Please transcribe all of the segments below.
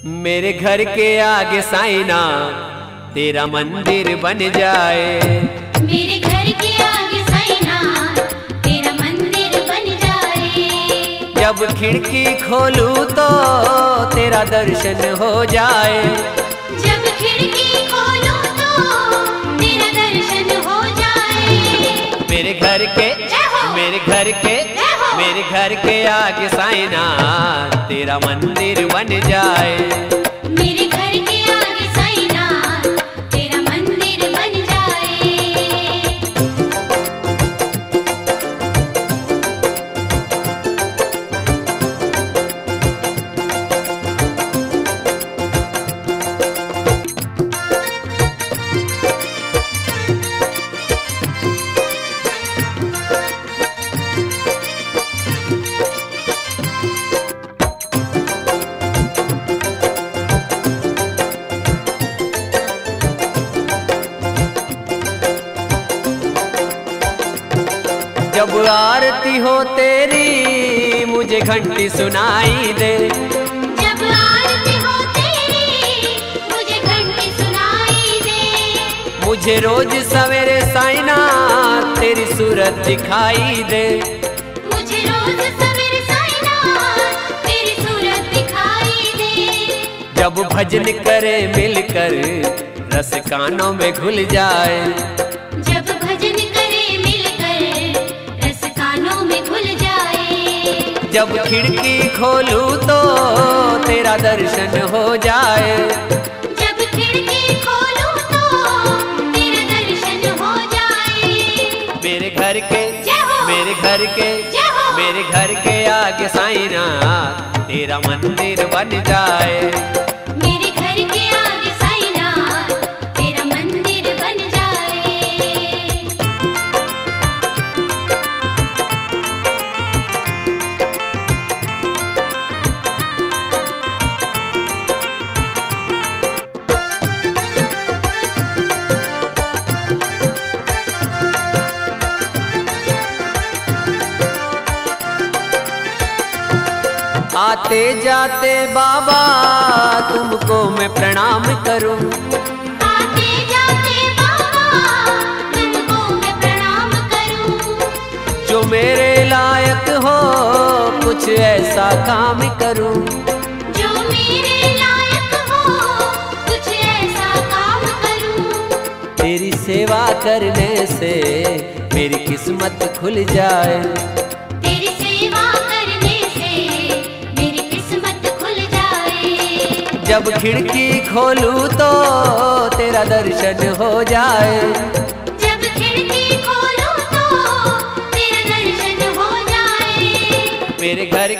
मेरे घर के आगे साइना तेरा मंदिर बन जाए। मेरे घर के आगे साइना तेरा मंदिर बन जाए। जब खिड़की खोलूं तो तेरा दर्शन हो जाए। जब खिड़की खोलूं तो तेरा दर्शन हो जाए। मेरे घर के मेरे घर के आगे साइना तेरा मंदिर बन जाए। मेरे घर के आगे साइना तेरा मंदिर बन जाए। जब आरती हो तेरी मुझे घंटी सुनाई दे। जब आरती हो तेरी मुझे घंटी सुनाई दे। मुझे रोज सवेरे साइना तेरी सूरत दिखाई दे। मुझे रोज सवेरे साइना तेरी सूरत दिखाई दे। जब भजन करे मिलकर रस कानों में घुल जाए। जब भजन करे मिलकर रस कानों में घुल जाए। जब खिड़की खोलूं तो तेरा दर्शन हो जाए। जब खिड़की खोलूं तो तेरा दर्शन हो जाए। मेरे घर के मेरे घर के आगे साइना तेरा मंदिर बन जाए। मेरे घर के आगे साइना तेरा मंदिर बन जाए। आते जाते बाबा तुमको मैं प्रणाम करूं। आते जाते बाबा तुमको मैं प्रणाम करूं। जो मेरे लायक हो कुछ ऐसा काम करूं। जो मेरे लायक हो कुछ ऐसा काम करूं। तेरी सेवा करने से मेरी किस्मत खुल जाए। तेरी सेवा करने से मेरी किस्मत खुल जाए। जब खिड़की खोलूं तो तेरा दर्शन हो जाए। जब खिड़की खोलूं तो तेरा दर्शन हो जाए। मेरे घर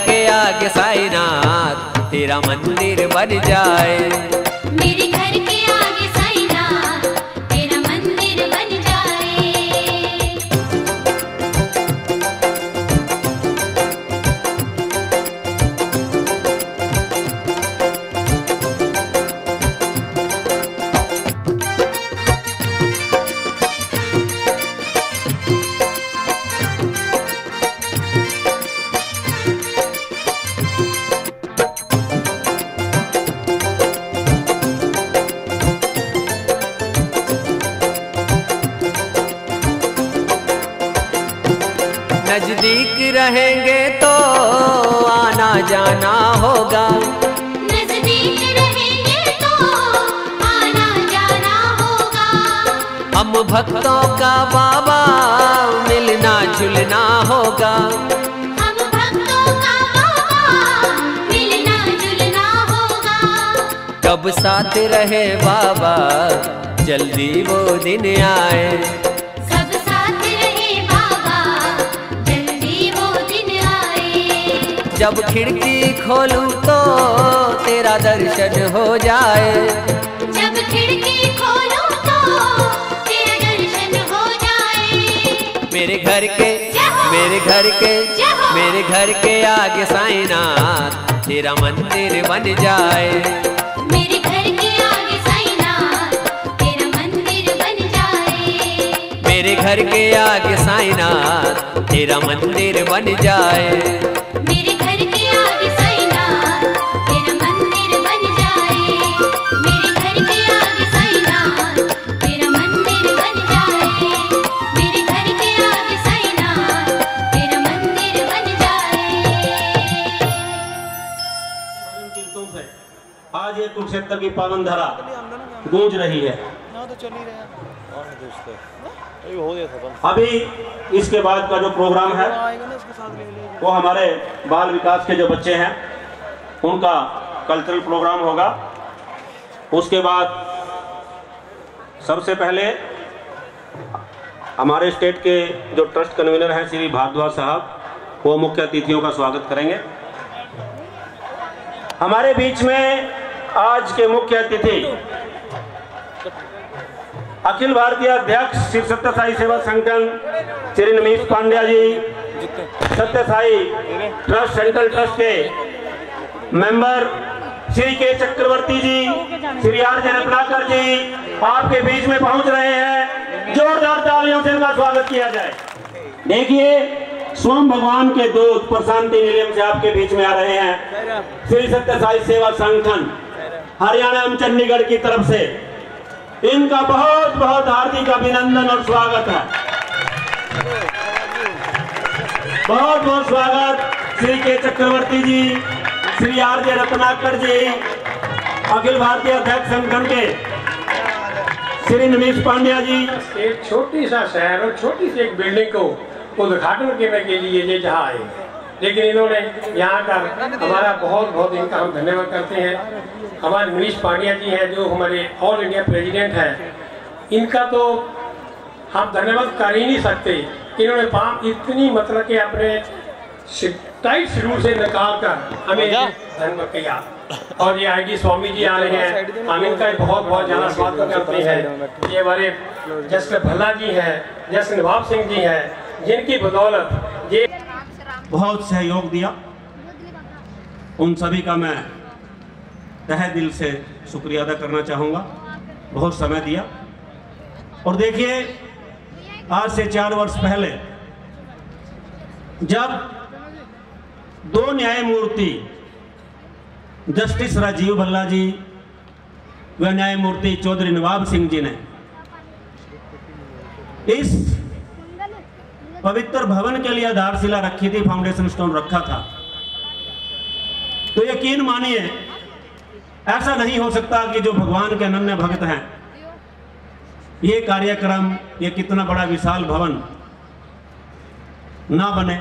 के आगे साईनाथ तेरा मंदिर बन जाए। मेरे घर के आगे साइना तेरा मंदिर बन जाए। नजदीक रहेंगे तो आना जाना होगा। नजदीक रहेंगे तो आना जाना होगा। हम भक्तों का बाबा मिलना जुलना होगा। हम भक्तों का बाबा मिलना जुलना होगा। कब साथ रहे बाबा जल्दी वो दिन आए। सब साथ रहे बाबा जल्दी वो दिन आए। जब खिड़की खोलूं तो तेरा दर्शन हो जाए। जब खिड़की खोलूं तो तेरा दर्शन हो जाए। मेरे घर के आगे साईनाथ तेरा मंदिर बन जाए। मेरे घर के आगे साइना तेरा मंदिर बन जाए। मेरे घर के आगे साईनाथ तेरा मंदिर बन जाए। मेरे घर के आगे कुरुक्षेत्र की पावन धरा गूंज रही है। अभी इसके बाद का जो प्रोग्राम है वो हमारे बाल विकास के जो बच्चे हैं उनका कल्चरल प्रोग्राम होगा। उसके बाद सबसे पहले हमारे स्टेट के जो ट्रस्ट कन्वीनर हैं श्री भारद्वाज साहब, वो मुख्य अतिथियों का स्वागत करेंगे। हमारे बीच में आज के मुख्य अतिथि अखिल भारतीय अध्यक्ष श्री सत्य साई सेवा संगठन श्री नमीश पांड्या जी, सत्य साई ट्रस्ट सेंट्रल ट्रस्ट के मेंबर श्री के चक्रवर्ती जी, श्री आर जे रत्नाकर जी आपके बीच में पहुंच रहे हैं। जोरदार तालियों से इनका स्वागत किया जाए। देखिए, स्वयं भगवान के दूत प्रशांति निलयम से आपके बीच में आ रहे हैं। श्री सत्य साई सेवा संगठन हरियाणा एवं चंडीगढ़ की तरफ से इनका बहुत बहुत हार्दिक अभिनंदन और स्वागत है। बहुत बहुत स्वागत श्री के चक्रवर्ती जी, श्री आर जे रत्नाकर जी, अखिल भारतीय अध्यक्ष संगठन के श्री नमीश पांड्या जी। एक छोटी सा शहर और छोटी सी एक बिल्डिंग को उद्घाटन करने के लिए ये जहाँ आए, लेकिन इन्होंने यहाँ का हमारा बहुत बहुत इनका हम धन्यवाद करते हैं। हमारे नमीश पांड्या जी हैं जो हमारे ऑल इंडिया प्रेसिडेंट हैं, इनका तो हम धन्यवाद कर ही नहीं सकते। इन्होंने काम इतनी मतलब कि अपने टाइट शेड्यूल से निकाल कर हमें धन्यवाद किया। और ये आईडी स्वामी जी आ रहे हैं, हम इनका बहुत बहुत ज़्यादा स्वागत करते हैं। ये हमारे जस्टिस भल्ला जी हैं, जस्टिस नवाब सिंह जी हैं, जिनकी बदौलत ये बहुत सहयोग दिया। उन सभी का मैं तहे दिल से शुक्रिया अदा करना चाहूँगा। बहुत समय दिया। और देखिए, आज से 4 वर्ष पहले जब 2 न्यायमूर्ति जस्टिस राजीव भल्ला जी व न्यायमूर्ति चौधरी नवाब सिंह जी ने इस पवित्र भवन के लिए आधारशिला रखी थी, फाउंडेशन स्टोन रखा था, तो यकीन मानिए ऐसा नहीं हो सकता कि जो भगवान के अनन्य भक्त हैं, ये कार्यक्रम, ये कितना बड़ा विशाल भवन ना बने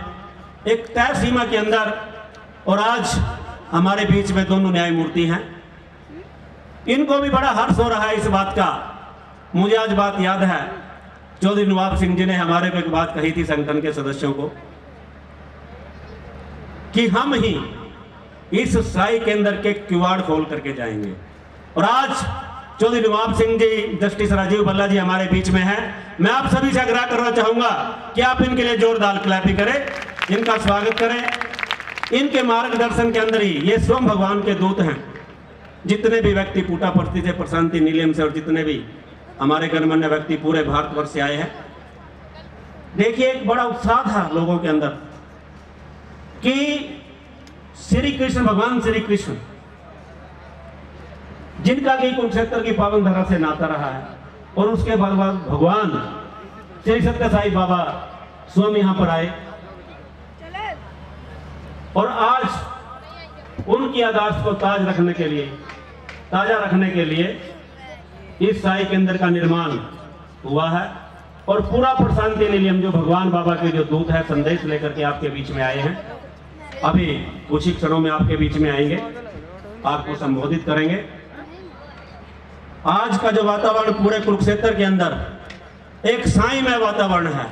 एक तय सीमा के अंदर। और आज हमारे बीच में दोनों न्यायमूर्ति हैं, इनको भी बड़ा हर्ष हो रहा है इस बात का। मुझे आज बात याद है, चौधरी नवाब सिंह जी ने हमारे को एक बात कही थी संगठन के सदस्यों को कि हम ही इस साई केंद्र के किवाड़ खोल करके जाएंगे। और आज चौधरी नवाब सिंह जी, जस्टिस राजीव भल्ला जी हमारे बीच में हैं। मैं आप सभी से आग्रह करना चाहूंगा कि आप इनके लिए जोरदार क्लैपिंग करें, इनका स्वागत करें। इनके मार्गदर्शन के अंदर ही ये स्वयं भगवान के दूत हैं। जितने भी व्यक्ति पुट्टापर्थी से, प्रशांति निलयम से और जितने भी हमारे गणमान्य व्यक्ति पूरे भारतवर्ष से आए हैं, देखिए एक बड़ा उत्साह था लोगों के अंदर कि श्री कृष्ण, भगवान श्री कृष्ण जिनका कि कुरुक्षेत्र की पावन धरा से नाता रहा है, और उसके बाद भगवान श्री सत्य साई बाबा स्वयं यहाँ पर आए और आज उनकी आदर्श को ताज रखने के लिए, ताजा रखने के लिए इस साई केंद्र का निर्माण हुआ है। और पूरा प्रशांति निलयम जो भगवान बाबा के जो दूत है, संदेश लेकर के आपके बीच में आए हैं। अभी कुछ ही क्षणों में आपके बीच में आएंगे, आपको संबोधित करेंगे। आज का जो वातावरण पूरे कुरुक्षेत्र के अंदर एक साईं में वातावरण है।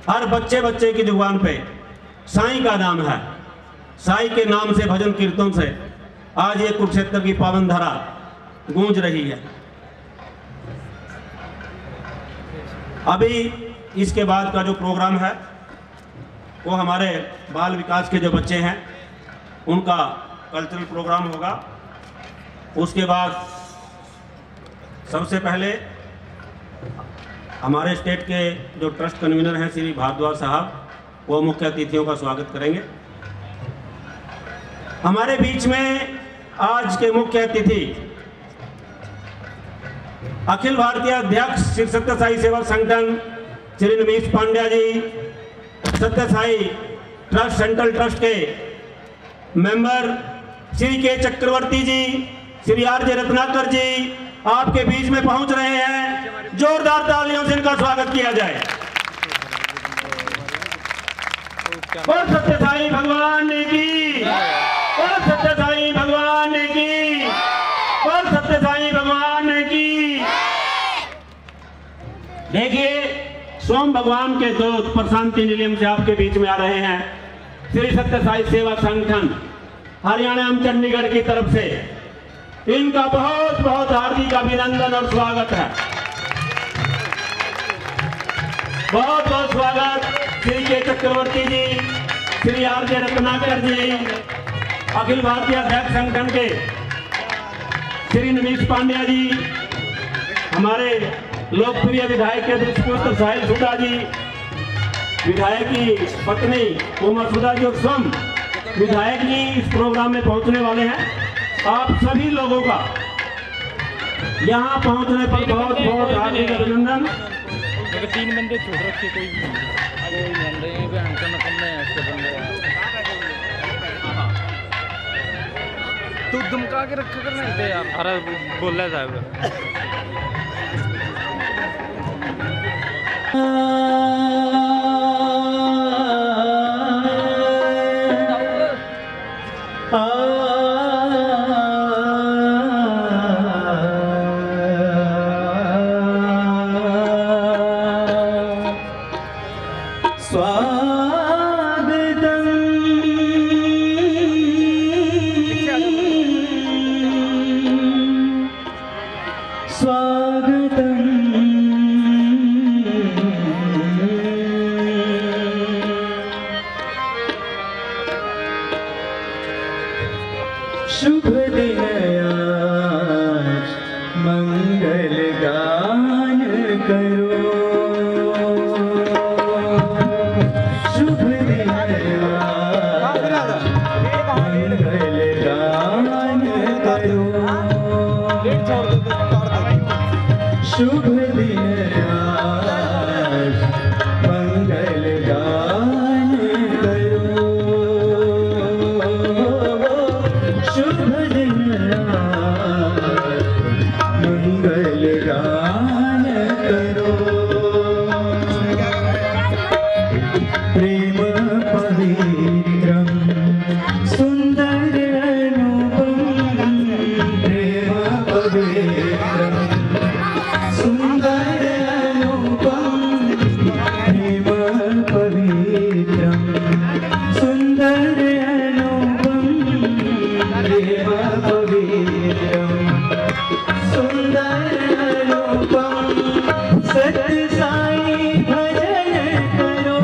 हर बच्चे बच्चे की जुबान पे साईं का नाम है। साईं के नाम से, भजन कीर्तन से आज ये कुरुक्षेत्र की पावन धरा गूंज रही है। अभी इसके बाद का जो प्रोग्राम है वो हमारे बाल विकास के जो बच्चे हैं उनका कल्चरल प्रोग्राम होगा। उसके बाद सबसे पहले हमारे स्टेट के जो ट्रस्ट कन्वीनर हैं श्री भारद्वाज साहब, वो मुख्य अतिथियों का स्वागत करेंगे। हमारे बीच में आज के मुख्य अतिथि अखिल भारतीय अध्यक्ष श्री सत्य साई सेवा संगठन श्री नमीश पांड्या जी, सत्य साई ट्रस्ट सेंट्रल ट्रस्ट के मेंबर श्री के चक्रवर्ती जी, श्री आरजे रत्नाकर जी आपके बीच में पहुंच रहे हैं। जोरदार तालियों से इनका स्वागत किया जाए। बोल सत्य साईं भगवान की, बोल सत्य साईं भगवान की, बोल सत्य साईं भगवान की। देखिए, सोम भगवान के दूत प्रशांति निलयम से आपके बीच में आ रहे हैं। श्री सत्य साई सेवा संगठन हरियाणा एवं चंडीगढ़ की तरफ से इनका बहुत बहुत हार्दिक अभिनंदन और स्वागत है। बहुत बहुत स्वागत श्री के चक्रवर्ती जी, श्री आरजे रत्नाकर जी, अखिल भारतीय अध्यक्ष संगठन के श्री नमीश पांड्या जी, हमारे लोकप्रिय विधायक के दुष्पुत्र साहिल सुधा जी, विधायक की पत्नी उमा सुधा जी और स्वयं विधायक जी इस प्रोग्राम में पहुंचने वाले हैं। आप सभी लोगों का यहाँ पहुंचने पर बहुत बहुत हार्दिक अभिनंदन। 3 बंदे छोड़ रखे, कोई मान रहे हैं तू धमका के रखा करना है यार। अरे बोला साहब शुभ दिन आज मंगल गान करो, शुभ दिन आज मंगल गान करो, शुभ दिन आज मंगल गान करो, शुभ दिन मंगल गान करो। प्रेम पवित्रम सुंदर अनुपम, प्रेम पवित्रम सुंदर अनुपम, प्रेम पवित्रम सुंदर अनुपम, प्रेम पवित्रम सुंदर अनुपम। सत्य साई भजन करो,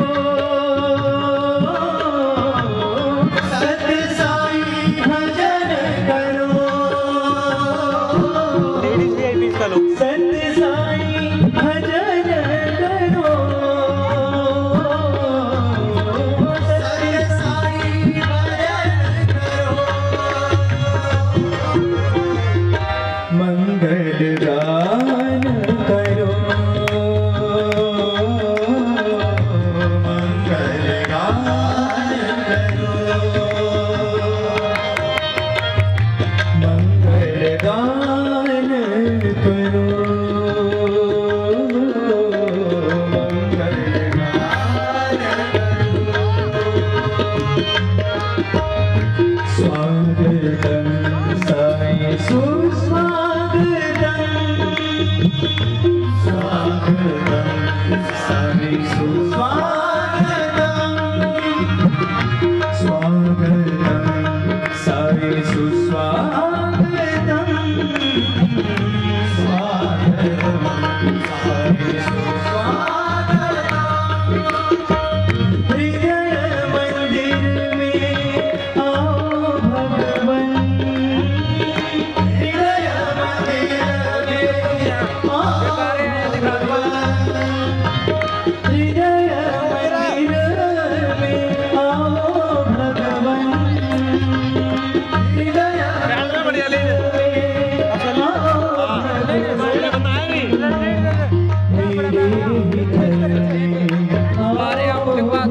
सत्य साई भजन करो, सत्य साई भजन करो, सत्य साई भजन करो। मंगल गान करो, मंगल गान करो, मंगल गान करो, मंगल गान करो। स्वागतम साई सुस्वागतम, स्वागतम साई सुस्वागतम, स्वागतम साई सुस्वागतम, स्वागतम साई सुस्वागतम। हृदय मंदिर में आओ भगवन, हृदय मंदिर में आओ भगवन, हृदय मंदिर में आओ भगवन, हृदय मंदिर में आओ भगवन। मेरे हृदय में आओ भगवन,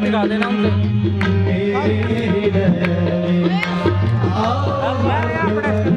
दिखा देना मेरे हृदय में आओ भगवन।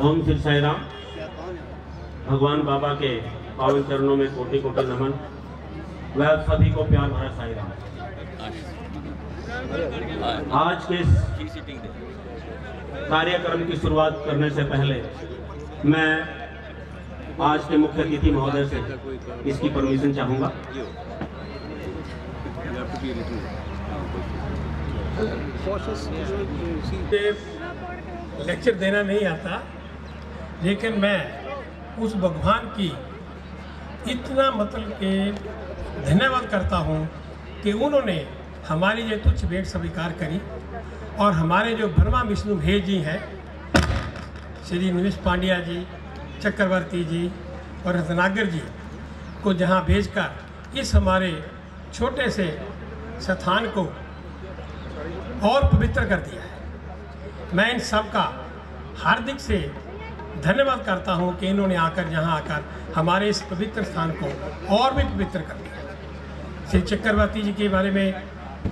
ओम श्री साई राम। भगवान बाबा के पावन चरणों में कोटि कोटि नमन। वह सभी को प्यार भरा साई राम। आज के कार्यक्रम की शुरुआत करने से पहले मैं आज के मुख्य अतिथि महोदय से इसकी परमिशन चाहूँगा। लेक्चर देना नहीं आता, लेकिन मैं उस भगवान की इतना मतलब के धन्यवाद करता हूँ कि उन्होंने हमारी ये तुच्छ भेंट स्वीकार करी और हमारे जो ब्रह्मा विष्णु भेद जी हैं, श्री निमिष पांड्या जी, चक्रवर्ती जी और रत्नागर जी को जहाँ भेजकर इस हमारे छोटे से स्थान को और पवित्र कर दिया है। मैं इन सब का हार्दिक से धन्यवाद करता हूं कि इन्होंने आकर यहाँ आकर हमारे इस पवित्र स्थान को और भी पवित्र कर दिया। श्री चक्रवर्ती जी के बारे में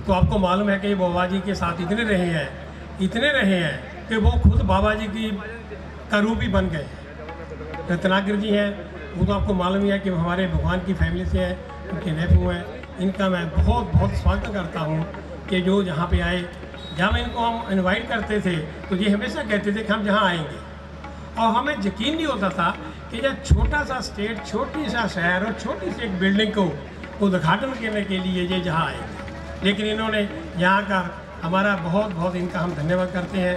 तो आपको मालूम है कि बाबा जी के साथ इतने रहे हैं कि वो खुद बाबा जी की का रूप ही बन गए हैं। रत्नागर जी हैं, वो तो आपको मालूम ही है कि वो हमारे भगवान की फैमिली से हैं, उनके नेफ्यू हैं। इनका मैं बहुत बहुत स्वागत करता हूँ कि जो यहाँ पे आए। जब इनको हम इनवाइट करते थे तो ये हमेशा कहते थे कि हम जहाँ आएंगे, और हमें यकीन नहीं होता था कि जब छोटा सा स्टेट, छोटी सा शहर और छोटी सी एक बिल्डिंग को उद्घाटन करने के लिए ये जहाँ आएंगे। लेकिन इन्होंने यहाँ का हमारा बहुत बहुत इनका हम धन्यवाद करते हैं।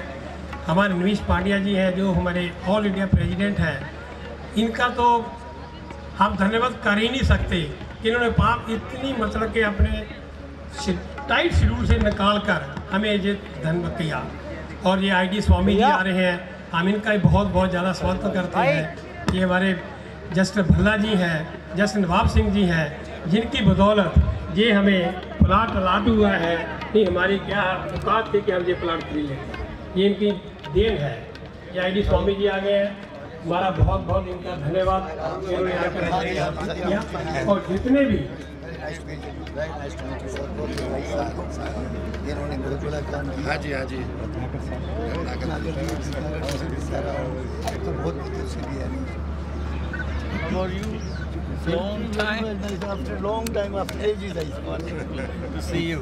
हमारे निमिष पांड्या जी हैं जो हमारे ऑल इंडिया प्रेसिडेंट हैं, इनका तो हम धन्यवाद कर ही नहीं सकते कि इन्होंने पाप इतनी मतलब कि अपने टाइट शेड्यूल से निकाल कर हमें ये धन्यवाद किया। और ये ID स्वामी जी आ रहे हैं, हम इनका ही बहुत बहुत ज़्यादा स्वागत करते हैं। ये हमारे जस्टिस भल्ला जी हैं, जस्टिस नवाब सिंह जी हैं, जिनकी बदौलत ये हमें प्लाट अलाट हुआ है। नहीं हमारी क्या औकात थी कि हम ये प्लाट खरीद लें, ये इनकी देन है। ये ID स्वामी जी आ गए हैं, हमारा बहुत बहुत इनका धन्यवाद। इन्होंने आकर किया और जितने भी हाँ जी long time after ages I to see you.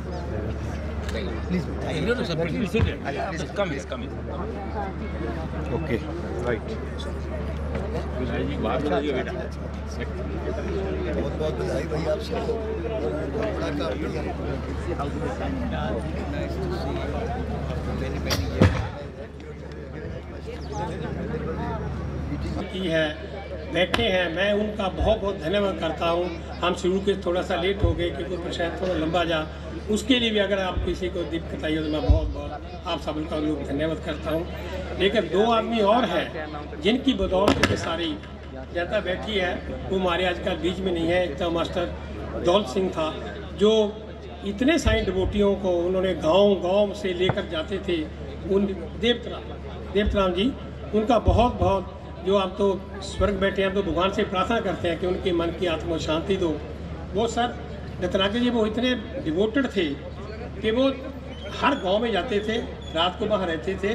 Please. No, sir. Please sit here. He's coming. Okay. Right. बहुत बहुत बधाई भैया आप सबको। बड़ा काम किया। की है, बैठे हैं, मैं उनका बहुत बहुत धन्यवाद करता हूं। हम शुरू के थोड़ा सा लेट हो गए क्योंकि प्रशायद थोड़ा लंबा जा, उसके लिए भी अगर आप किसी को दिक्कत आई हो तो मैं बहुत बहुत आप सबका धन्यवाद करता हूं। लेकिन दो आदमी और हैं जिनकी बदौलत के सारी जनता बैठी है, वो हमारे आजकल बीच में नहीं है। एक तो मास्टर दौलत सिंह था जो इतने सारे डिवोटियों को उन्होंने गांव से लेकर जाते थे। उन देवतराम जी, उनका बहुत बहुत जो आप तो स्वर्ग बैठे हैं, तो भगवान से प्रार्थना करते हैं कि उनके मन की आत्मा शांति दो। वो सर रत्नाकर जी वो इतने डिवोटेड थे कि वो हर गांव में जाते थे, रात को वहाँ रहते थे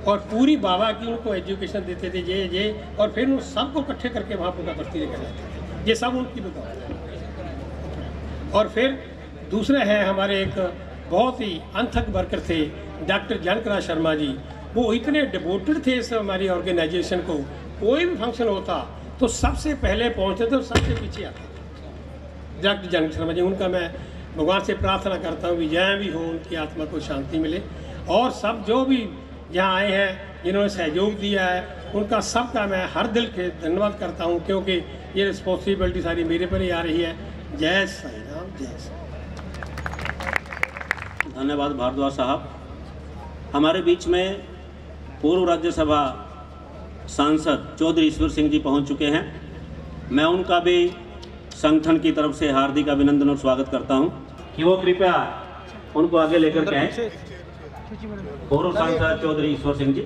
और पूरी बाबा की उनको एजुकेशन देते थे ये और फिर उन सबको इकट्ठे करके वहाँ पूरा बस्ती लेकर जाते थे। ये सब उनकी बदौलत है। और फिर दूसरे हैं हमारे एक बहुत ही अनथक वर्कर थे डॉक्टर जानकराज शर्मा जी। वो इतने डिवोटेड थे इस हमारी ऑर्गेनाइजेशन को, कोई भी फंक्शन होता तो सबसे पहले पहुंचते थे और सबसे पीछे आते थे। डॉक्टर जानकराज शर्मा जी, उनका मैं भगवान से प्रार्थना करता हूँ कि जहाँ भी हो उनकी आत्मा को शांति मिले। और सब जो भी यहाँ आए हैं जिन्होंने सहयोग दिया है, उनका सबका मैं हर दिल के धन्यवाद करता हूँ, क्योंकि ये रिस्पॉन्सिबिलिटी सारी मेरे पर ही आ रही है। जय साई राम, जय साई। धन्यवाद भारद्वाज साहब। हमारे बीच में पूर्व राज्यसभा सांसद चौधरी ईश्वर सिंह जी पहुंच चुके हैं। मैं उनका भी संगठन की तरफ से हार्दिक अभिनंदन और स्वागत करता हूं कि वो कृपया उनको आगे लेकर के आए। पूर्व सांसद Chaudhary Ishwar Singh ji.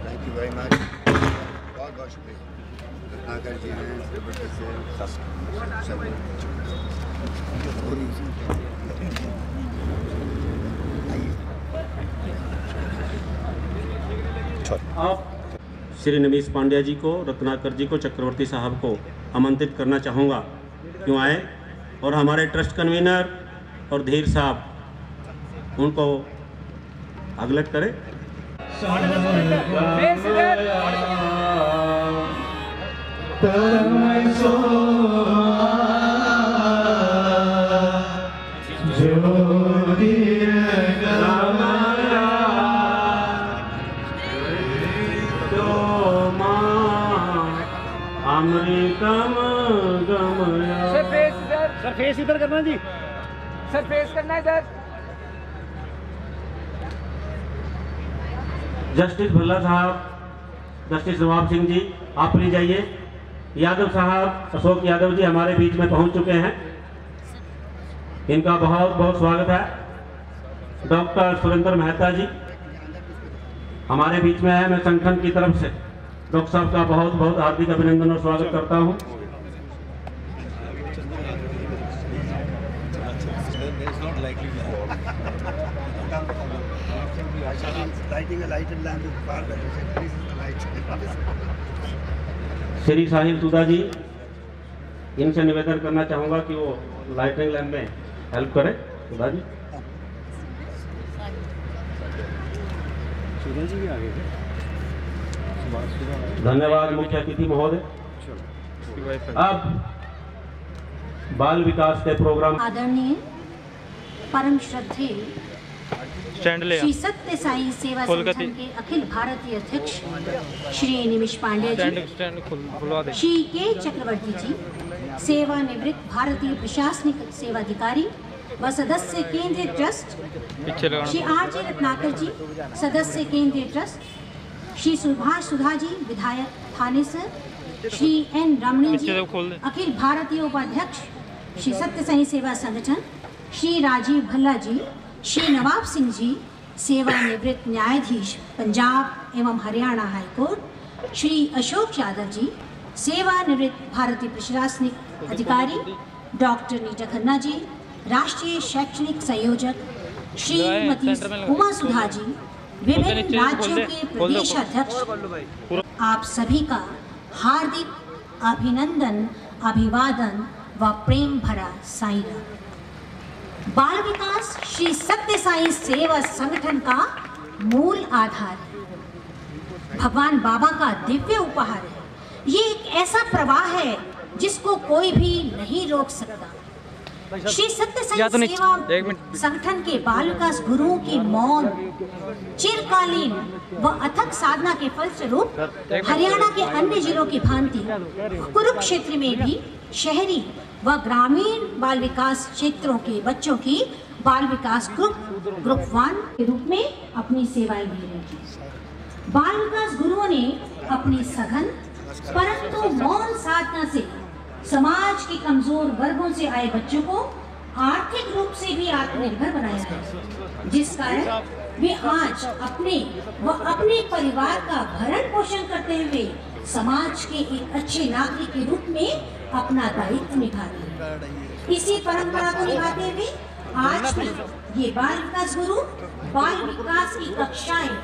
Thank you very much. बहुत बहुत शुक्रिया। रत्नाकर जी हैं आप श्री नवीश पांड्या जी को, रत्नाकर जी को, चक्रवर्ती साहब को आमंत्रित करना चाहूँगा क्यों आए, और हमारे ट्रस्ट कन्वीनर और धीर साहब उनको अगलट करें। सर फेस इधर करना जी, सर फेस करना है सर। जस्टिस भल्ला साहब, जस्टिस नवाब सिंह जी आप ले जाइए। यादव साहब, अशोक यादव जी हमारे बीच में पहुंच चुके हैं, इनका बहुत बहुत स्वागत है। डॉक्टर सुरेंद्र मेहता जी हमारे बीच में है। मैं संगठन की तरफ से डॉक्टर साहब का बहुत बहुत हार्दिक अभिनंदन और स्वागत करता हूं। श्री साहिल सुधा जी, इनसे निवेदन करना चाहूंगा कि वो लाइटिंग लैम्प में हेल्प करें। सुधा जी, धन्यवाद मुख्य अतिथि महोदय। अब बाल विकास के प्रोग्राम आदरणीय परम श्रद्धेय स्टैंड ले श्री सत्य साई सेवा संगठन के अखिल भारतीय अध्यक्ष श्री निमिष पांड्या जी, श्री के चक्रवर्ती जी, सेवानिवृत्त भारतीय प्रशासनिक सेवाधिकारी व सदस्य केंद्रीय trust, Shri R G Ratnakar ji, सदस्य केंद्रीय ट्रस्ट, श्री सुभाष सुधा जी, विधायक थानेसर, श्री एन रमणी जी, अखिल भारतीय उपाध्यक्ष श्री सत्य साई सेवा संगठन, श्री राजीव भल्ला जी, श्री नवाब सिंह जी, सेवानिवृत्त न्यायाधीश पंजाब एवं हरियाणा हाईकोर्ट, श्री अशोक यादव जी, सेवानिवृत्त भारतीय प्रशासनिक अधिकारी, डॉक्टर नीता खन्ना जी, राष्ट्रीय शैक्षणिक संयोजक, श्रीमती उमा सुधा जी, विभिन्न राज्यों के प्रदेश अध्यक्ष, आप सभी का हार्दिक अभिनंदन, अभिवादन व प्रेम भरा साईं। बाल विकास श्री सत्य साई सेवा संगठन का मूल आधार है, भगवान बाबा का दिव्य उपहार है। ये एक ऐसा प्रवाह है जिसको कोई भी नहीं रोक सकता। श्री सत्य साई सेवा संगठन के बाल विकास गुरुओं की मौन, चिरकालीन व अथक साधना के फलस्वरूप हरियाणा के अन्य जिलों की भांति कुरुक्षेत्र में भी शहरी व ग्रामीण बाल विकास क्षेत्रों के बच्चों की बाल विकास ग्रुप 1 के रूप में अपनी सेवाएं दे रही थी। बाल विकास गुरुओं ने अपनी सघन परंतु मौन साधना से समाज के कमजोर वर्गों से आए बच्चों को आर्थिक रूप से भी आत्मनिर्भर बनाया है, जिस कारण वे आज अपने व अपने परिवार का भरण पोषण करते हुए समाज के एक अच्छे नागरिक के रूप में अपना दायित्व निभा रहे हैं। इसी परंपरा को निभाते हुए आज भी ये बाल विकास गुरु बाल विकास की कक्षाएं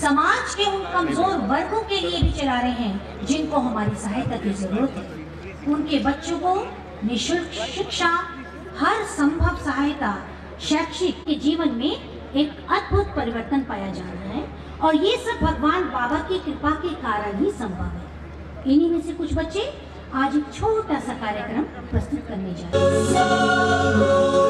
समाज के उन कमजोर वर्गों के लिए भी चला रहे हैं जिनको हमारी सहायता की जरूरत है। उनके बच्चों को निःशुल्क शिक्षा, हर संभव सहायता, शैक्षिक के जीवन में एक अद्भुत परिवर्तन पाया जा रहा है और ये सब भगवान बाबा की कृपा के कारण ही संभव है। इन्हीं में से कुछ बच्चे आज एक छोटा सा कार्यक्रम प्रस्तुत करने जा रहे हैं।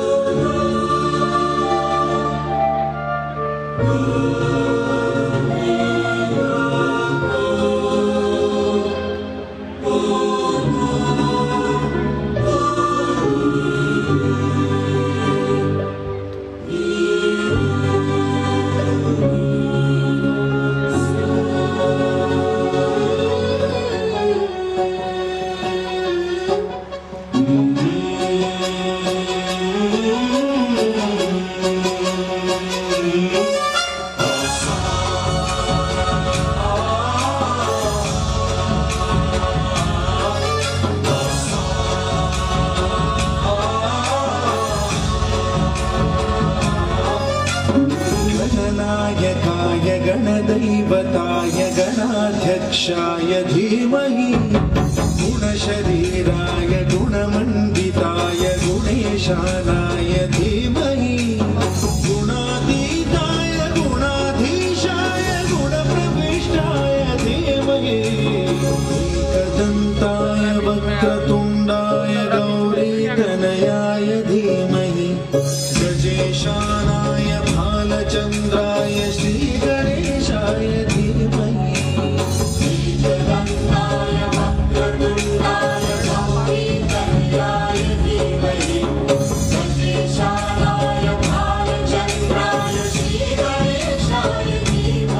दैवताय गणाध्यक्षाय धीमहि गुणशरीराय गुणमण्डिताय गुणेशानाय धीमहि गुणातीताय गुणाधीशाय गुणप्रविष्टाय धीमहि एकदन्ताय वक्रतुण्डाय गौरीतनयाय धीमहि गजेशानाय भालचन्द्राय श्रीगणेशाय धीमहि एकदन्ताय वक्रतुण्डाय गौरीतनयाय धीमहि गजेशानाय भालचन्द्राय श्रीगणेशाय धीमहि।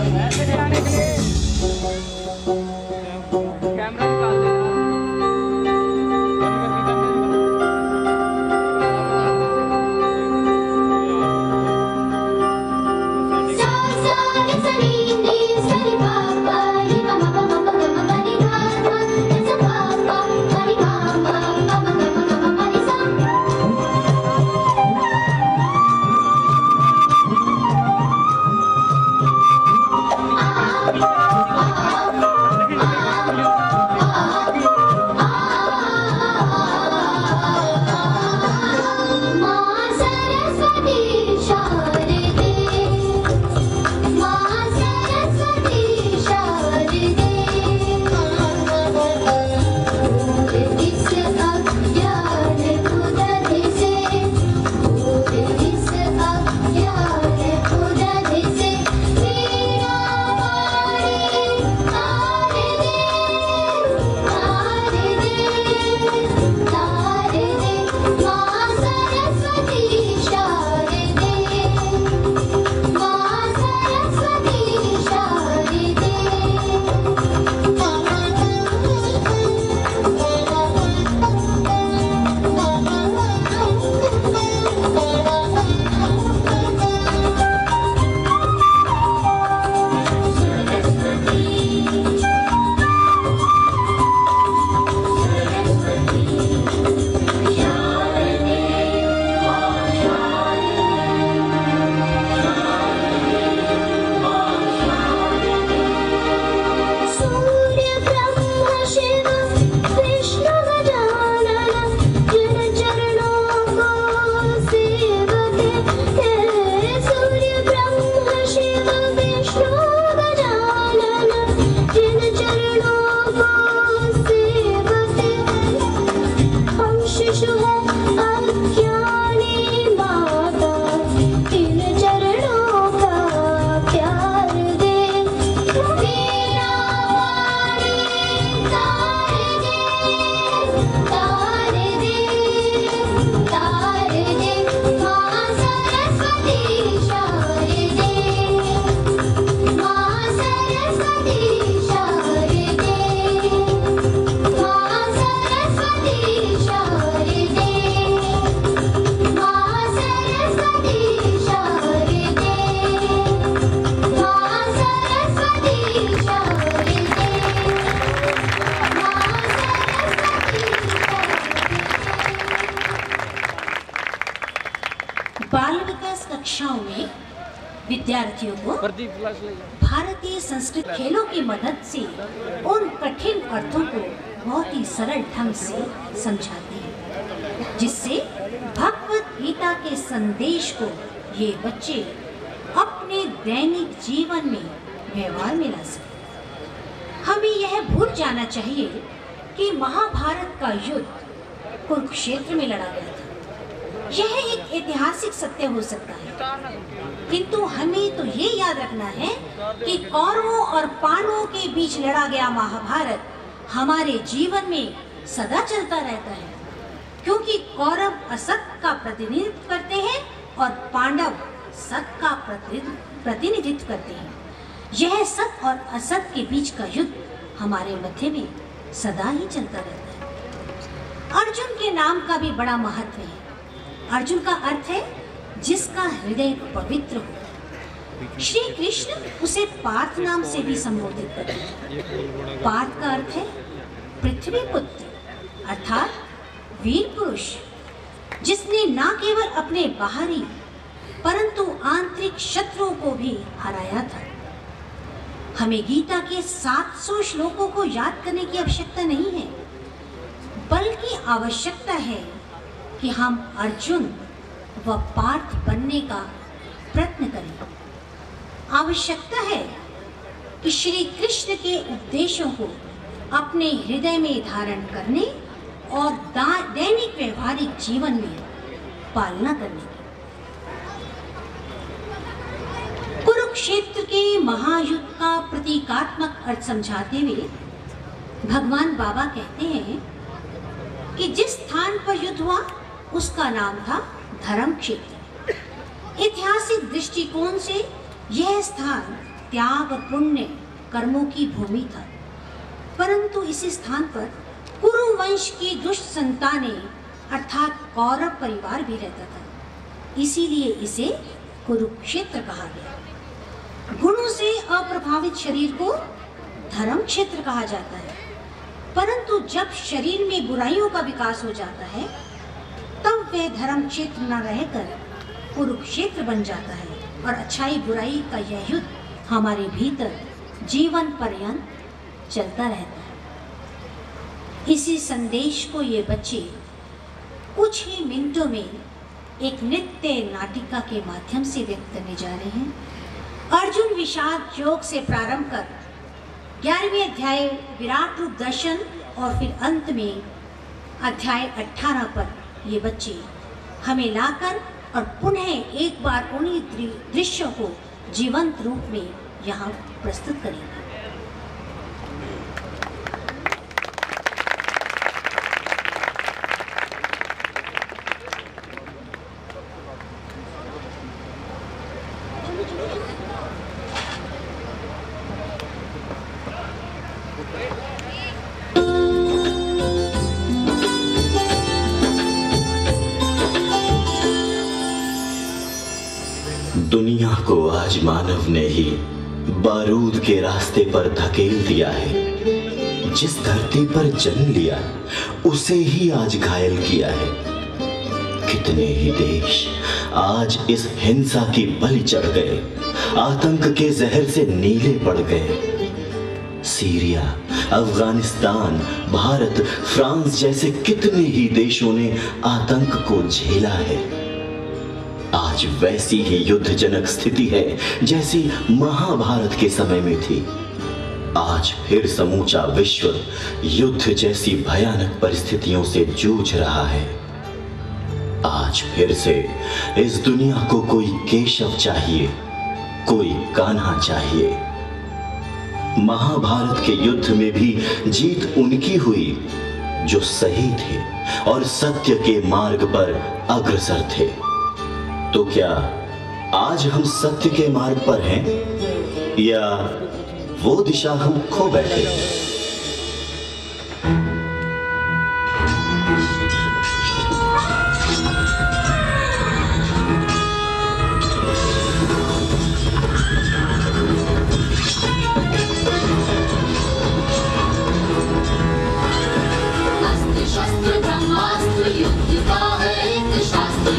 बाल विकास कक्षाओं में विद्यार्थियों को भारतीय संस्कृत खेलों की मदद से उन कठिन अर्थों को बहुत ही सरल ढंग से समझाते हैं, जिससे भगवत गीता के संदेश को ये बच्चे अपने दैनिक जीवन में व्यवहार में ला सकें। हमें यह भूल जाना चाहिए कि महाभारत का युद्ध कुरुक्षेत्र में लड़ा गया था। यह एक ऐतिहासिक सत्य हो सकता है, किंतु हमें तो ये याद रखना है कि कौरवों और पांडवों के बीच लड़ा गया महाभारत हमारे जीवन में सदा चलता रहता है, क्योंकि कौरव असत का प्रतिनिधित्व करते हैं और पांडव सत का प्रतिनिधित्व करते हैं। यह सत और असत के बीच का युद्ध हमारे मध्य में सदा ही चलता रहता है। अर्जुन के नाम का भी बड़ा महत्व है। अर्जुन का अर्थ है जिसका हृदय पवित्र हो। श्री कृष्ण उसे पार्थ नाम से भी संबोधित करते हैं। पार्थ का अर्थ है पृथ्वी पुत्र, अर्थात वीर पुरुष, जिसने न केवल अपने बाहरी परंतु आंतरिक शत्रुओं को भी हराया था। हमें गीता के 700 श्लोकों को याद करने की आवश्यकता नहीं है, बल्कि आवश्यकता है कि हम अर्जुन व पार्थ बनने का प्रयत्न करें। आवश्यकता है कि श्री कृष्ण के उपदेशों को अपने हृदय में धारण करने और दैनिक व्यवहारिक जीवन में पालना करने की। कुरुक्षेत्र के महायुद्ध का प्रतीकात्मक अर्थ समझाते हुए भगवान बाबा कहते हैं कि जिस स्थान पर युद्ध हुआ उसका नाम था धर्म क्षेत्र। ऐतिहासिक दृष्टिकोण से यह स्थान त्याग और पुण्य कर्मों की भूमि था, परंतु इस स्थान पर कुरु वंश की दुष्ट संतानें अर्थात कौरव परिवार भी रहता था, इसीलिए इसे कुरुक्षेत्र कहा गया। गुणों से अप्रभावित शरीर को धर्म क्षेत्र कहा जाता है, परंतु जब शरीर में बुराइयों का विकास हो जाता है तब वह धर्म क्षेत्र न रहकर कुरुक्षेत्र बन जाता है और अच्छाई बुराई का यह युद्ध हमारे भीतर जीवन पर्यंत चलता रहता है। इसी संदेश को ये बच्चे कुछ ही मिनटों में एक नृत्य नाटिका के माध्यम से व्यक्त करने जा रहे हैं। अर्जुन विषाद योग से प्रारंभ कर 11वें अध्याय विराट रूप दर्शन और फिर अंत में अध्याय 18 पर ये बच्चे हमें लाकर और पुनः एक बार उन्हीं दृश्यों को जीवंत रूप में यहाँ प्रस्तुत करेंगे। दुनिया को आज मानव ने ही बारूद के रास्ते पर धकेल दिया है। जिस धरती पर जन्म लिया उसे ही आज घायल किया है। कितने ही देश आज इस हिंसा की बलि चढ़ गए, आतंक के जहर से नीले पड़ गए। सीरिया, अफगानिस्तान, भारत, फ्रांस जैसे कितने ही देशों ने आतंक को झेला है। आज वैसी ही युद्धजनक स्थिति है जैसी महाभारत के समय में थी। आज फिर समूचा विश्व युद्ध जैसी भयानक परिस्थितियों से जूझ रहा है। आज फिर से इस दुनिया को कोई केशव चाहिए, कोई कान्हा चाहिए। महाभारत के युद्ध में भी जीत उनकी हुई जो सही थे और सत्य के मार्ग पर अग्रसर थे। तो क्या आज हम सत्य के मार्ग पर हैं या वो दिशा हम खो बैठे? अस्त्र शस्त्र ब्रह्मास्त्र युद्ध का है एक शास्त्र।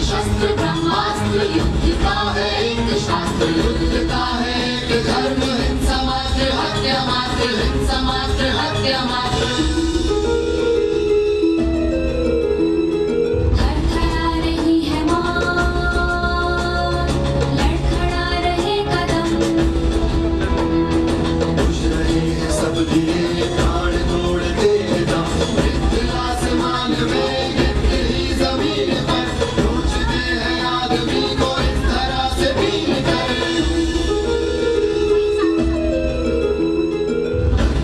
शस्त्र ब्रह्मास्त्र युद्ध का है एक शास्त्र। युद्ध का है एक धर्म, हिंसा मात्र हत्या मात्र, हिंसा मात्र हत्या मात्र। थरथरा रही है मान, लड़खड़ा रहे कदम। बुझ रहे हैं सब दिए, प्राण तोड़ते दम। मृत्यु आसमान में, मृत्यु ही जमीन पर। आदमी को इस तरह से बीन कर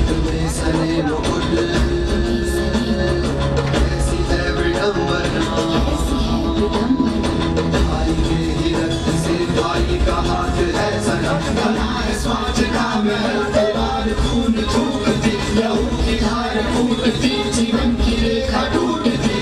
तुम्हें सने मुकुट, ऐसी है विडंबना। भाई के ही रक्त से भाई का हाथ है सनम। बना है स्वार्थ का महल, दीवार खून थूकती, लहू की धार फूटती, जीवन की रेखा टूटती।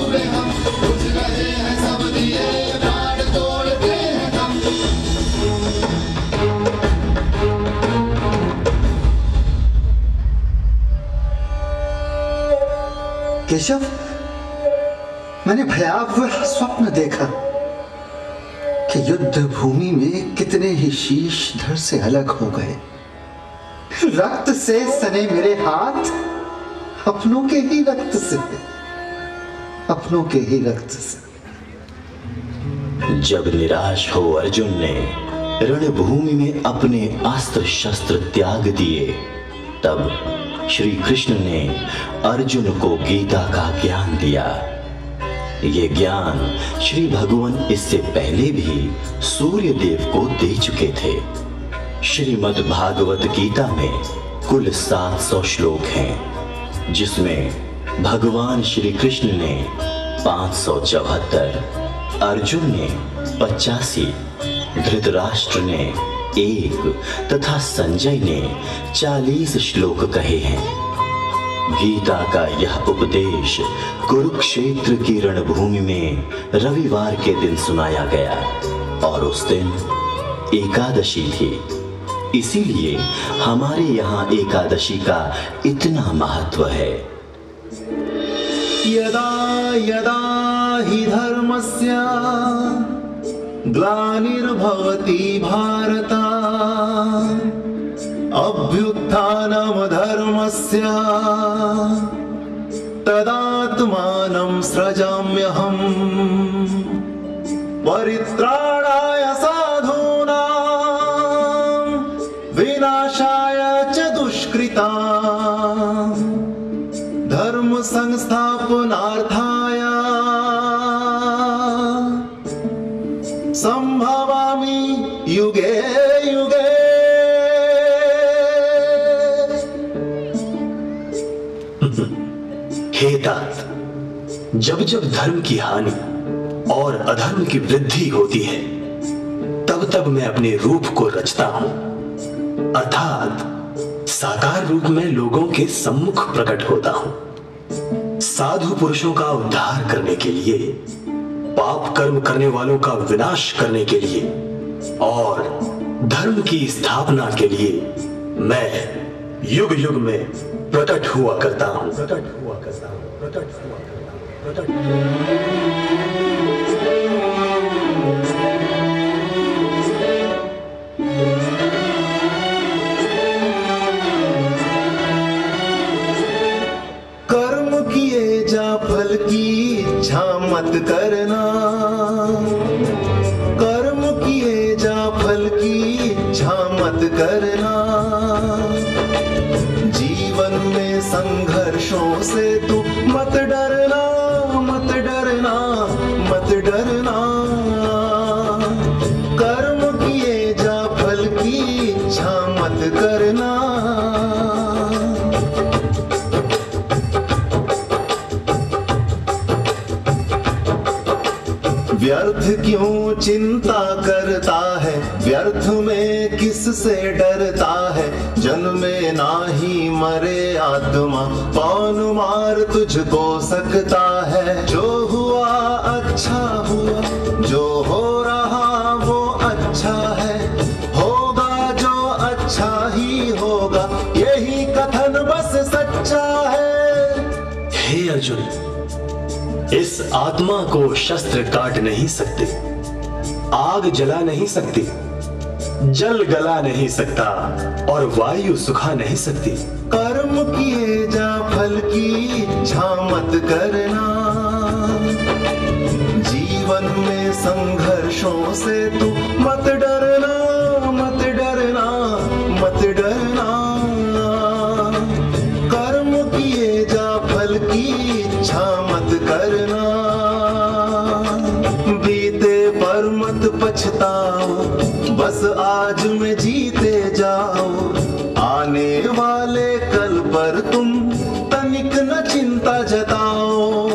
में केशव, मैंने भयावह स्वप्न देखा कि युद्ध भूमि में कितने ही शीश धड़ से अलग हो गए। रक्त से सने मेरे हाथ अपनों के ही रक्त से, अपनों के ही रक्त से। जब निराश हो अर्जुन ने रणभूमि में अपने अस्त्र शस्त्र त्याग दिए, तब श्री कृष्ण ने अर्जुन को गीता का ज्ञान दिया। ये ज्ञान श्री भगवान इससे पहले भी सूर्य देव को दे चुके थे। श्रीमद् भागवत गीता में कुल 700 श्लोक हैं, जिसमें भगवान श्री कृष्ण ने 574, अर्जुन ने 85, धृतराष्ट्र ने 1 तथा संजय ने 40 श्लोक कहे हैं। गीता का यह उपदेश कुरुक्षेत्र की रणभूमि में रविवार के दिन सुनाया गया और उस दिन एकादशी थी। इसीलिए हमारे यहाँ एकादशी का इतना महत्व है। यदा यदा हि धर्मस्य ग्लानिर्भवति भारत अभ्युत्थानं धर्मस्य तदात्मानं सृजाम्यहम् परित्राणाय साधूनां विनाशाय च दुष्कृतां धर्म संस्थापनार्थाय संभवामि युगे युगे। हे तात, जब जब धर्म की हानि और अधर्म की वृद्धि होती है, तब तब मैं अपने रूप को रचता हूं, अर्थात साकार रूप में लोगों के सम्मुख प्रकट होता हूं। साधु पुरुषों का उद्धार करने के लिए, पाप कर्म करने वालों का विनाश करने के लिए और धर्म की स्थापना के लिए मैं युग युग में प्रकट हुआ करता हूं, प्रकट हुआ करता हूं, प्रकट हुआ करता हूं, प्रकट हुआ कर्म किए जा फल की इच्छा मत करना, कर्म किए जा फल की इच्छा मत करना। जीवन में संघर्षों से तू मत डरना, मत डरना, मत डरना। कर्म किए जा फल की इच्छा मत करना। व्यर्थ क्यों चिंता करता है, व्यर्थ में किससे डरता है। जन्मे नाही मरे आत्मा, कौन मार तुझको सकता है। जो हुआ अच्छा हुआ, जो हो रहा वो अच्छा है। होगा जो अच्छा ही होगा, यही कथन बस सच्चा है। हे अर्जुन, इस आत्मा को शस्त्र काट नहीं सकते, आग जला नहीं सकती, जल गला नहीं सकता और वायु सुखा नहीं सकती। कर्म किए जा फल की इच्छा मत करना। जीवन में संघर्षों से तू मत डरना, मत डरना, मत डरना। कर्म किए जा फल की इच्छा मत करना। बीते पर मत पछताओ, बस आज में जीते जाओ। आने वाले कल पर तुम तनिक न चिंता जताओ।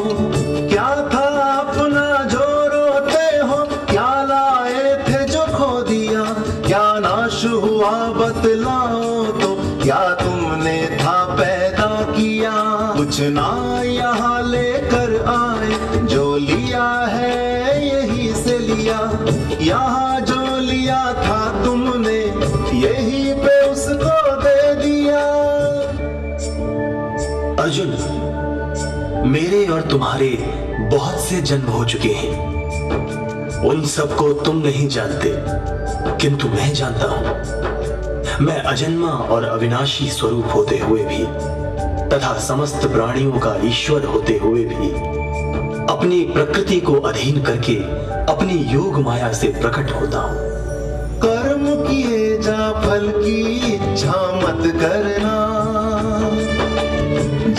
क्या था अपना जो रोते हो, क्या लाए थे जो खो दिया। क्या नाश हुआ बतलाओ तो, क्या तुमने था पैदा किया। कुछ ना यहाँ लेकर आए, जो लिया है यही से लिया। यहाँ जो लिया था तुमने, यही पे उसको दे दिया। अर्जुन, मेरे और तुम्हारे बहुत से जन्म हो चुके हैं। उन सबको तुम नहीं जानते, किंतु मैं जानता हूं। मैं अजन्मा और अविनाशी स्वरूप होते हुए भी तथा समस्त प्राणियों का ईश्वर होते हुए भी अपनी प्रकृति को अधीन करके अपनी योग माया से प्रकट होता हूं। कर्म किए जा फल की इच्छा मत करना,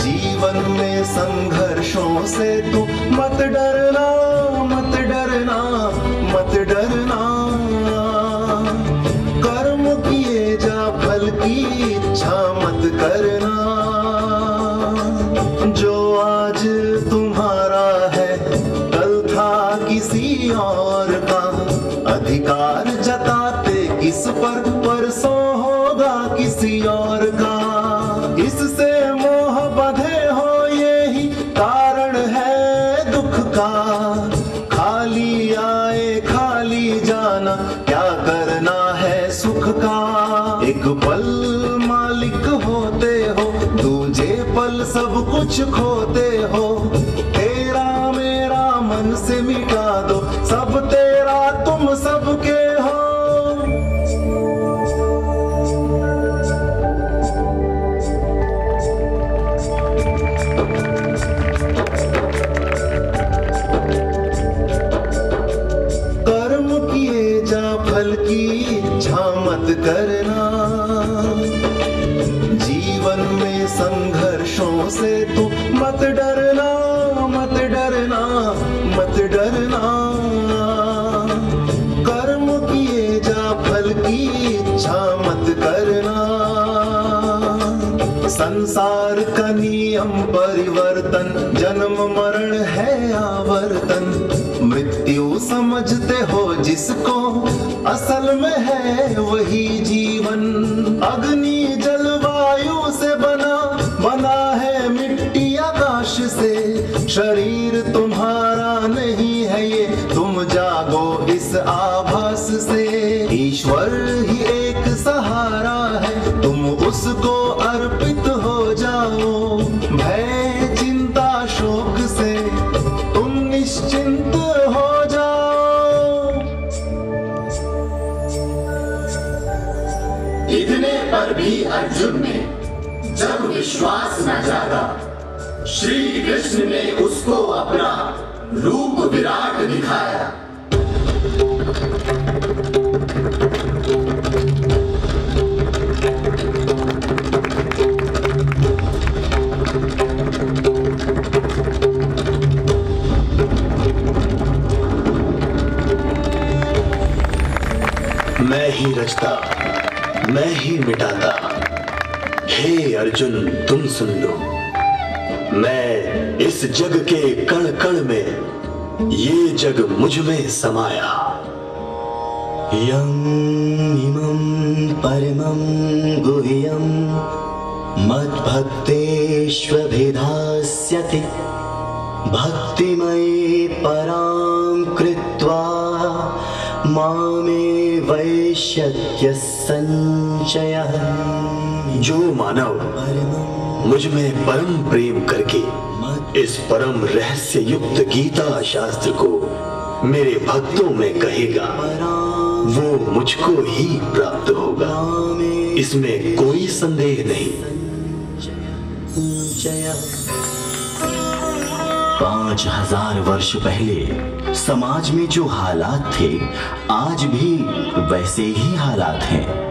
जीवन में संघर्षों से तू मत डरना, मत डरना, मत डरना। कर्म किए जा फल की इच्छा मत करना, जो आज तुम्हारा है कल था किसी और का, अधिकार जताते किस पर परसों होगा किसी और का। इससे मोह बंधे हो यही कारण है दुख का, खाली आए खाली जाना क्या करना है सुख का। एक पल मालिक होते हो, दूजे पल सब कुछ खोते हो, तेरा मेरा मन से मिटा दो, सब तेरा तुम सबके हो। कर्म किए जा फल की इच्छा मत करना, जीवन में संघर्षों से तू मत डरना, मत डरना, मत डरना। कर्म किए जा फल की इच्छा मत करना। संसार का नियम परिवर्तन, जन्म मरण है आवर्तन, मृत्यु समझते हो जिसको असल में है वही जीवन। अग्नि जलवायु से बना, बना है मिट्टी आकाश से, शरीर तुम्हारा नहीं है ये, तुम जागो इस आभास से। ईश्वर ही एक सहारा है, तुम उसको अर्पित हो जाओ, भय चिंता शोक से तुम निश्चिंत हो जाओ। इतने पर भी अर्जुन में जब विश्वास न जागा, श्री कृष्ण ने उसको अपना रूप विराट दिखाया। मैं ही रचता, मैं ही मिटाता। हे अर्जुन तुम सुन लो, मैं इस जग के कण कण में, ये जग मुझ में समाया। यं इमं परमं गुह्यं मद्भक्तेष्वभिधास्यति, भक्तिमयी परां कृत्वा मामे वैश्यत्य संचयः। जो मानव मुझ में परम प्रेम करके इस परम रहस्य युक्त गीता शास्त्र को मेरे भक्तों में कहेगा, वो मुझको ही प्राप्त होगा, इसमें कोई संदेह नहीं। 5000 वर्ष पहले समाज में जो हालात थे, आज भी वैसे ही हालात हैं।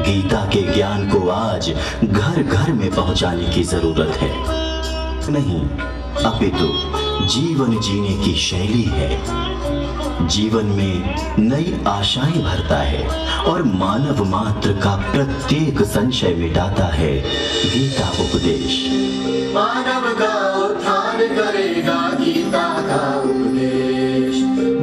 गीता के ज्ञान को आज घर घर में पहुंचाने की जरूरत है, नहीं अपितु जीवन जीने की शैली है। जीवन में नई आशाएं भरता है और मानव मात्र का प्रत्येक संशय मिटाता है गीता उपदेश। मानव का उत्थान करेगा गीता का उपदेश,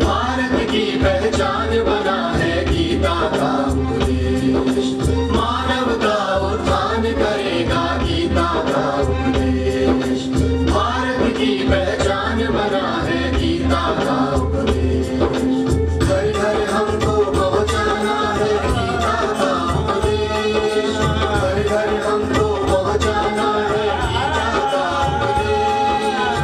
भारत की पहचान बना है गीता का उपदेश। मानव का उत्थान करेगा गीता का उपदेश, भारत की पहचान बना है गीता का उपदेश। घर घर हमको पहुंचाना है गीता का उपदेश, घर घर हमको पहुंचाना है गीता का उपदेश।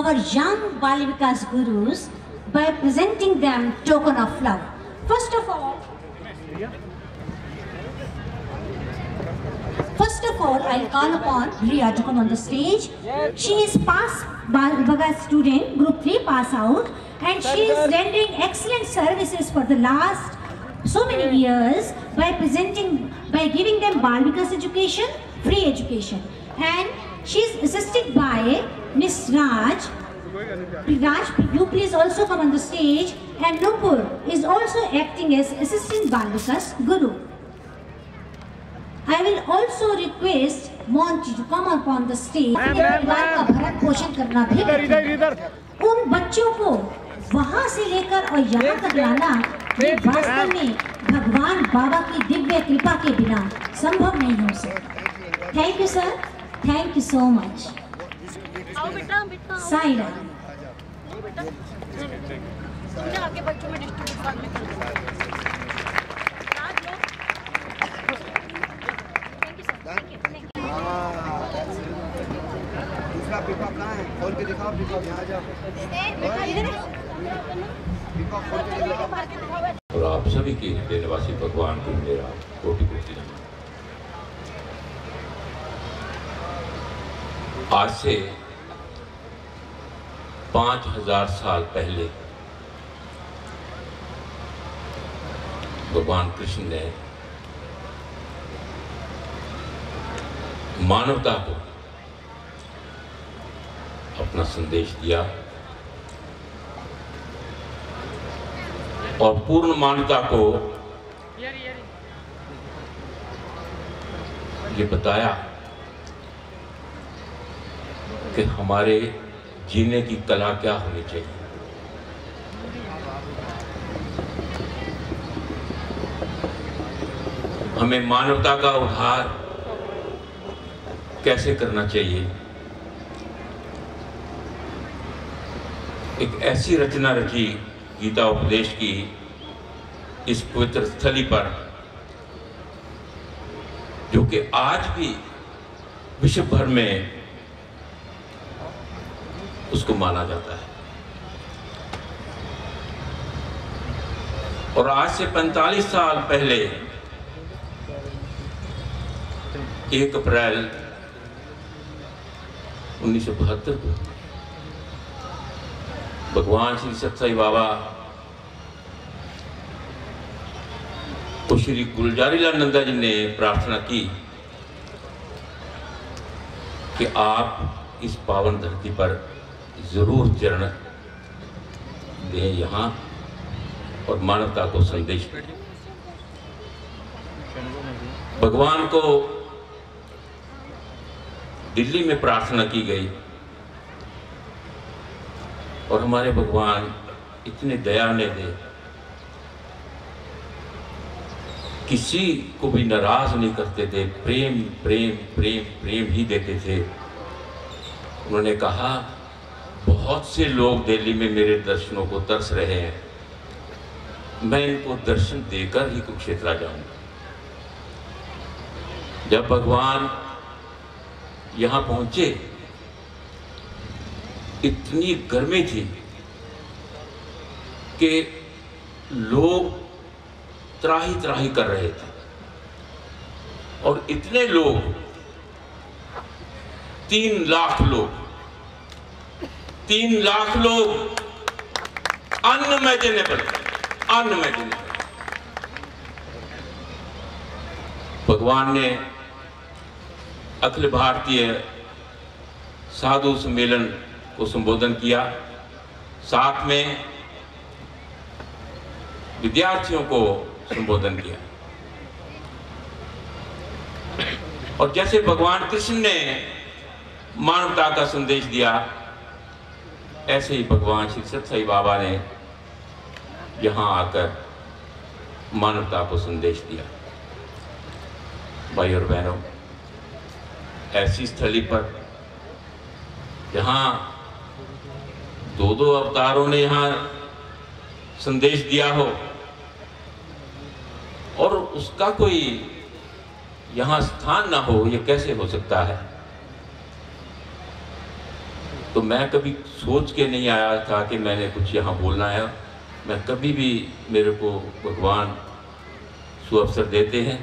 our young Bal Vikas Gurus by presenting them token of love. First of all, I'll call upon Riya to come on the stage. She is past Bal Vikas student, Group 3 pass out, and she is rendering excellent services for the last so many years by giving them Bal Vikas education, free education. And she is assisted by Miss Raj. Raj, you please also come on the stage. And Nupur is also acting as assistant Bal Vikas Guru. I will also request Monty to come up on the stage. परिवार का भरण पोषण करना भी उन बच्चों को वहाँ से लेकर और यहाँ तक लाना ये वास्तव में भगवान बाबा की दिव्य कृपा के बिना संभव नहीं हो सकता। Thank you sir, thank you so much. Saira आगे बच्चों में दूसरा पिकअप कहाँ है? खोल के दिखाओ पिकअप, यहाँ जाओ। पिकअप खोल के दिखाओ। और आप सभी के देनवासी भगवान को मेरा कोटि कोटि नमन। आज से 5000 साल पहले भगवान कृष्ण ने मानवता को अपना संदेश दिया और पूर्ण मानवता को ये बताया कि हमारे जीने की कला क्या होनी चाहिए। हमें मानवता का उद्धार कैसे करना चाहिए। एक ऐसी रचना रची गीता उपदेश की इस पवित्र स्थली पर जो कि आज भी विश्व भर में उसको माना जाता है। और आज से 45 साल पहले 1 अप्रैल 1972 को भगवान श्री सत्य बाबा तो श्री गुलजारी लाल नंदा जी ने प्रार्थना की कि आप इस पावन धरती पर जरूर चरण दें यहाँ और मानवता को संदेश दें। भगवान को दिल्ली में प्रार्थना की गई और हमारे भगवान इतने दयालु थे, किसी को भी नाराज नहीं करते थे, प्रेम प्रेम प्रेम प्रेम ही देते थे। उन्होंने कहा बहुत से लोग दिल्ली में मेरे दर्शनों को तरस रहे हैं, मैं इनको दर्शन देकर ही कुरुक्षेत्र जाऊंगा। जब भगवान यहाँ पहुंचे इतनी गर्मी थी कि लोग त्राही त्राही कर रहे थे और इतने लोग 3 लाख लोग अनइमेजिनेबल भगवान ने अखिल भारतीय साधु सम्मेलन को संबोधन किया, साथ में विद्यार्थियों को संबोधन किया। और जैसे भगवान कृष्ण ने मानवता का संदेश दिया, ऐसे ही भगवान श्री सत्य साई बाबा ने यहाँ आकर मानवता को संदेश दिया। भाई और बहनों, ऐसी स्थली पर जहाँ 2 अवतारों ने यहाँ संदेश दिया हो और उसका कोई यहाँ स्थान ना हो, ये कैसे हो सकता है। तो मैं कभी सोच के नहीं आया था कि मैंने कुछ यहाँ बोलना है। मैं कभी भी, मेरे को भगवान सुअवसर देते हैं,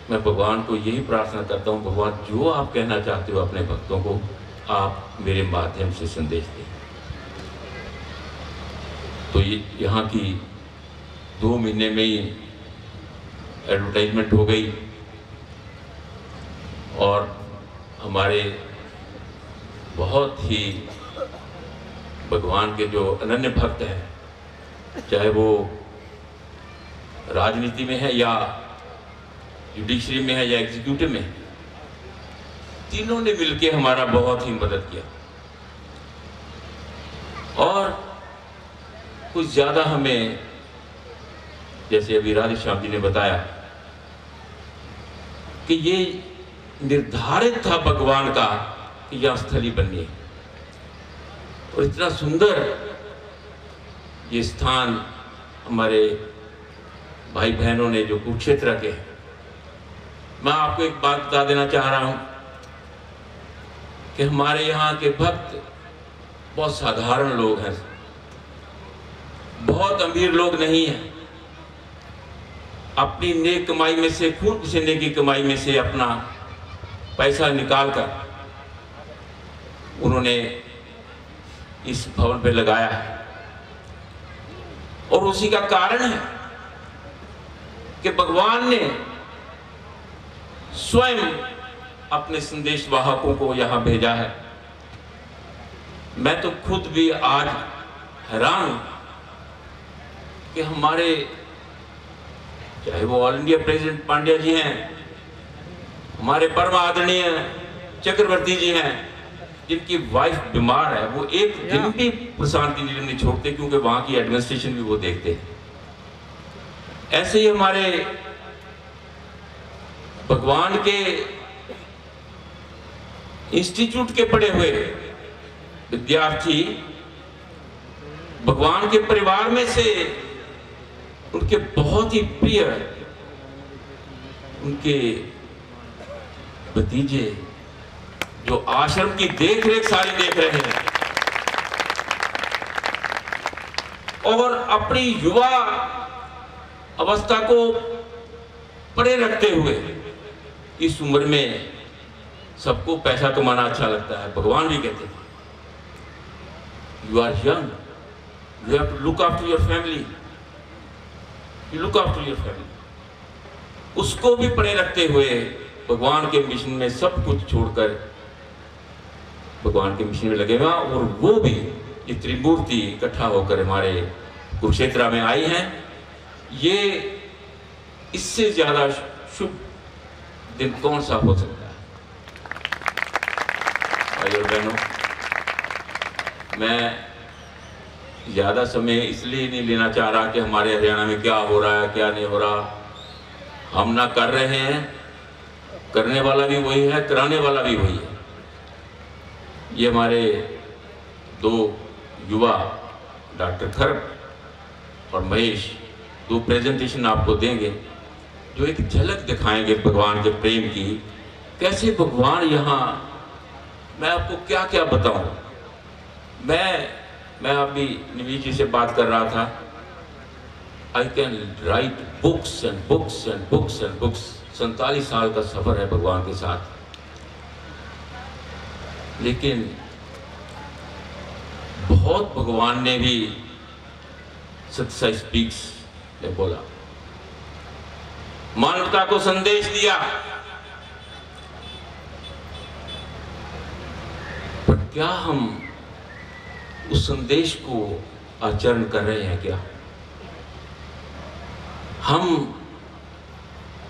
मैं भगवान को यही प्रार्थना करता हूँ, भगवान जो आप कहना चाहते हो अपने भक्तों को, आप मेरे माध्यम से संदेश दें। तो ये यहाँ की 2 महीने में ही एडवर्टाइजमेंट हो गई और हमारे बहुत ही भगवान के जो अनन्य भक्त हैं, चाहे वो राजनीति में है या जुडिशरी में है या एग्जीक्यूटिव में, तीनों ने मिलकर हमारा बहुत ही मदद किया। और कुछ ज़्यादा हमें, जैसे अभी राधे श्याम जी ने बताया कि ये निर्धारित था भगवान का कि यह स्थली बननी है, और इतना सुंदर ये स्थान हमारे भाई बहनों ने जो कुरुक्षेत्र के, मैं आपको एक बात बता देना चाह रहा हूं कि हमारे यहाँ के भक्त बहुत साधारण लोग हैं, बहुत अमीर लोग नहीं हैं। अपनी नेक कमाई में से, खून पसीने की कमाई में से अपना पैसा निकालकर उन्होंने इस भवन पे लगाया है। और उसी का कारण है कि भगवान ने स्वयं अपने संदेश वाहकों को यहां भेजा है। मैं तो खुद भी आज हैरान हूं कि हमारे, चाहे वो ऑल इंडिया प्रेसिडेंट पांड्या जी हैं, हमारे परम आदरणीय चक्रवर्ती जी हैं, जिनकी वाइफ बीमार है, वो एक दिन भी प्रशांति निलय नहीं छोड़ते, क्योंकि वहां की एडमिनिस्ट्रेशन भी वो देखते हैं। ऐसे ही हमारे भगवान के इंस्टीट्यूट के पढ़े हुए विद्यार्थी भगवान के परिवार में से, उनके बहुत ही प्रिय उनके भतीजे जो आश्रम की देख रेख सारी देख रहे हैं, और अपनी युवा अवस्था को परे रखते हुए इस उम्र में सबको पैसा कमाना अच्छा लगता है। भगवान भी कहते हैं you are young, you have to look after your family, you look after your family. उसको भी परे रखते हुए भगवान के मिशन में सब कुछ छोड़कर भगवान के मिशन में लगे हुए, और वो भी ये त्रिमूर्ति इकट्ठा होकर हमारे कुरुक्षेत्र में आई हैं। ये इससे ज्यादा शुभ दिन कौन सा हो सकता है? भाई और बहनों, मैं ज्यादा समय इसलिए नहीं लेना चाह रहा कि हमारे हरियाणा में क्या हो रहा है क्या नहीं हो रहा। हम ना कर रहे हैं, करने वाला भी वही है, कराने वाला भी वही है। ये हमारे 2 युवा डॉक्टर खर्ग और महेश 2 प्रेजेंटेशन आपको देंगे, जो एक झलक दिखाएंगे भगवान के प्रेम की। कैसे भगवान यहाँ, मैं आपको क्या क्या बताऊं। मैं अभी निवीश जी से बात कर रहा था, I can write books and books and books and books. 47 साल का सफर है भगवान के साथ, लेकिन बहुत भगवान ने भी सत्य स्पीक्स में बोला, मानवता को संदेश दिया, पर क्या हम उस संदेश को आचरण कर रहे हैं? क्या हम,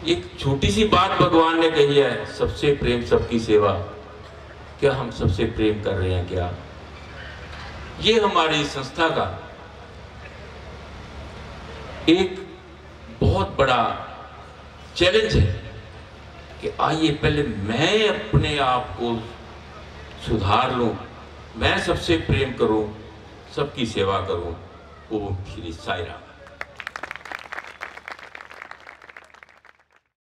एक छोटी सी बात भगवान ने कही है, सबसे प्रेम सबकी सेवा, क्या हम सबसे प्रेम कर रहे हैं? क्या ये हमारी संस्था का एक बहुत बड़ा चैलेंज है कि आइए पहले मैं अपने आप को सुधार लूं, मैं सबसे प्रेम करूं, सबकी सेवा करूं। ओम श्री साईं राम।